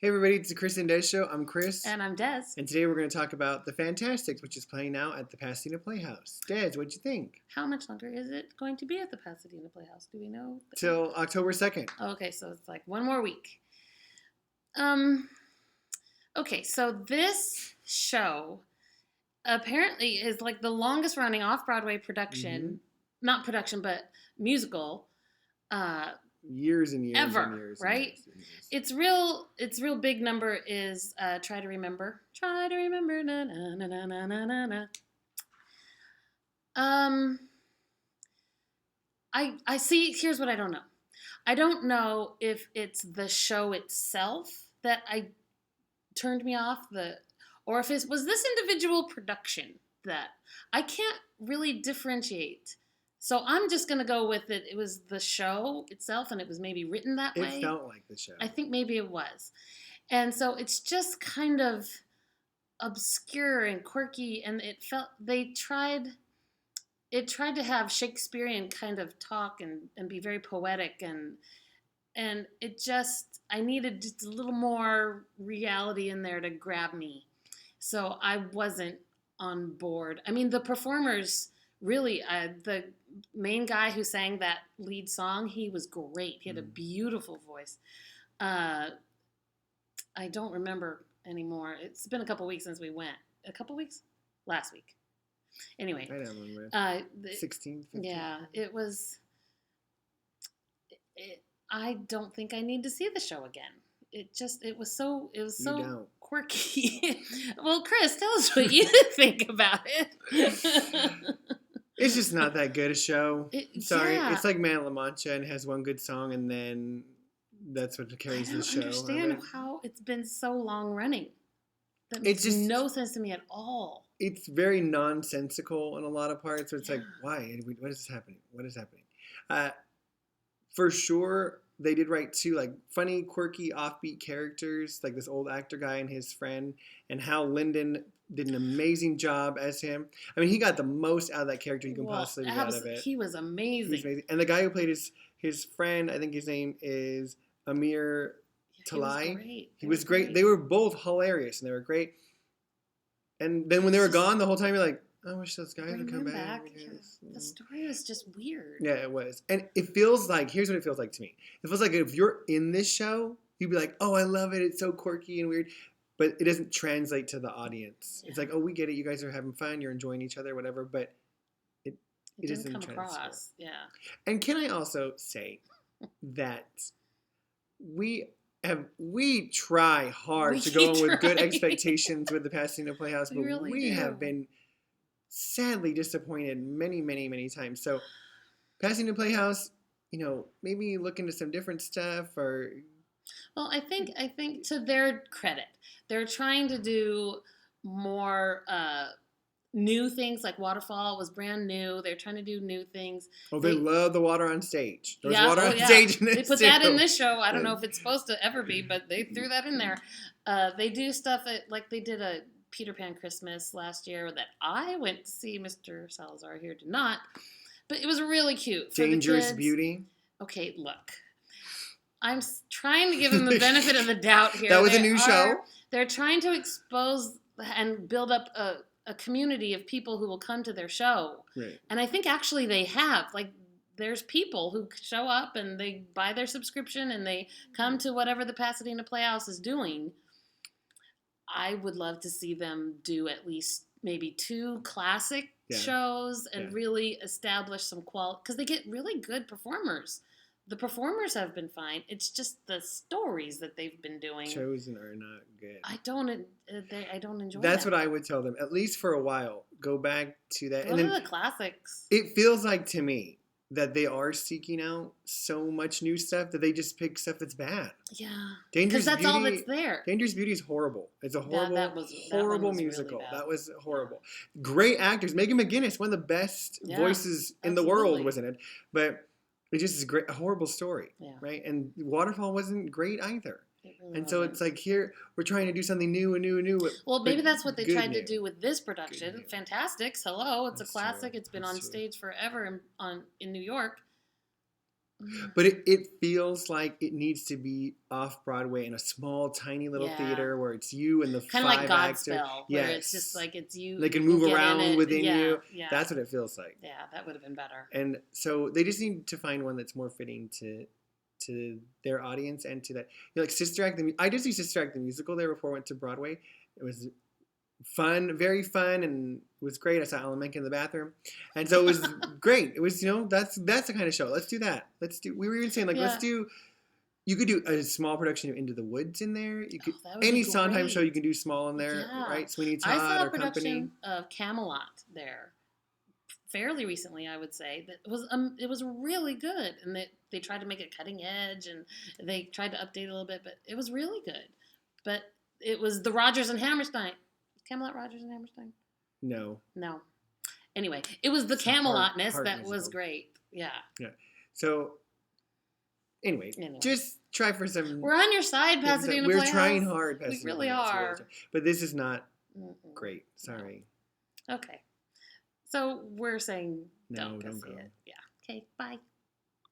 Hey everybody, it's the Chris and Des Show. I'm Chris. And I'm Des. And today we're going to talk about the Fantasticks, which is playing now at the Pasadena Playhouse. Des, what'd you think? How much longer is it going to be at the Pasadena Playhouse? Do we know? Till October 2nd. Okay, so it's like one more week. Okay, so this show apparently is like the longest running off-Broadway production, not production, but musical, years and years ever, and years right? And years and years. Its real big number is Try to Remember. Try to remember, na na na na na na na. I see, here's what I don't know. I don't know if it's the show itself that turned me off, or if it was this individual production that I can't really differentiate. So I'm just going to go with it. It was the show itself, and it was maybe written that way. It felt like the show. I think maybe it was. And so it's just kind of obscure and quirky, and it tried to have Shakespearean kind of talk and be very poetic, and it just, I needed just a little more reality in there to grab me. So I wasn't on board. I mean, the performers, really, the main guy who sang that lead song, he was great. He had a beautiful voice. I don't remember anymore. It's been a couple weeks since we went. A couple weeks? Last week. Anyway. I don't remember. 16, 15. Yeah, it was... I don't think I need to see the show again. It was so quirky. Well, Chris, tell us what you think about it. It's just not that good a show. Sorry, yeah. It's like Man of La Mancha and has one good song, and then that's what carries the show. I don't understand how it's been so long running. That makes no sense to me at all. It's very nonsensical in a lot of parts. So it's like, why? What is happening? What is happening? For sure, they did write two like funny, quirky, offbeat characters, like this old actor guy and his friend, and Hal Linden did an amazing job as him. I mean, he got the most out of that character you can possibly get out of it. He was amazing. And the guy who played his friend, I think his name is Amir Talai. He was great. They were both hilarious, and they were great. And then when they were gone, the whole time you're like, I wish those guys would come back. The story was just weird. Yeah, it was. And it feels like, here's what it feels like to me. It feels like if you're in this show, you'd be like, oh, I love it. It's so quirky and weird. But it doesn't translate to the audience. Yeah. It's like, oh, we get it. You guys are having fun. You're enjoying each other, whatever. But it doesn't come across. Yeah. And can I also say that we try hard to go in with good expectations with the Pasadena Playhouse, but we have been sadly disappointed many, many, many times. So Pasadena Playhouse, maybe look into some different stuff or... Well, I think to their credit, they're trying to do more new things. Like Waterfall was brand new. They're trying to do new things. Oh, they love the water on stage. There's water on stage in this. They put that in this show. I don't know if it's supposed to ever be, but they threw that in there. They do stuff like they did a Peter Pan Christmas last year that I went to see. Mr. Salazar here did not, but it was really cute. Dangerous Beauty. Okay, look. I'm trying to give them the benefit of the doubt here. That was a new show. They're trying to expose and build up a community of people who will come to their show. Right. And I think actually they have. Like, there's people who show up and they buy their subscription and they come to whatever the Pasadena Playhouse is doing. I would love to see them do at least maybe 2 classic shows and really establish some quality. Because they get really good performers. The performers have been fine. It's just the stories that they've been doing. Chosen are not good. I don't enjoy. That's what I would tell them. At least for a while, go back to that. Go to the classics. It feels like to me that they are seeking out so much new stuff that they just pick stuff that's bad. Yeah, because that's all that's there. Dangerous Beauty is horrible. It's a horrible musical. Really that was horrible. Great actors. Megan McGinnis, one of the best voices in the world, was in it. But it just is a horrible story, right? And Waterfall wasn't great either. And so it's like here, we're trying to do something new and new and new. Well, maybe that's what they tried to do with this production. Fantasticks, hello, it's a classic. It's been on stage forever in New York. But it feels like it needs to be off Broadway in a small, tiny little theater where it's you and the kind five of like Godspell, where it's just like it's you. They can move around within you. Yeah. That's what it feels like. Yeah, that would have been better. And so they just need to find one that's more fitting to their audience and to that. Like Sister Act. I did see Sister Act the musical there before I went to Broadway. It was fun, very fun, and it was great. I saw Alan Menken in the bathroom, and so it was great. It was, that's the kind of show. Let's do that. We were even saying let's do. You could do a small production of Into the Woods in there. You could any Sondheim show you can do small in there, right? Sweeney Todd I saw a or production Company of Camelot there fairly recently, I would say. That it was really good, and they tried to make it cutting edge, and they tried to update it a little bit, but it was really good. But it was the Rodgers and Hammerstein. Camelot, Rodgers and Hammerstein? No. Anyway, it was the Camelotness that was great. Yeah. So, anyway, just try for some. We're on your side, Pasadena Playhouse. We're trying hard, Pasadena. We really are. But this is not great. Sorry. Okay. So we're saying don't go see go. it. Yeah. Okay. Bye.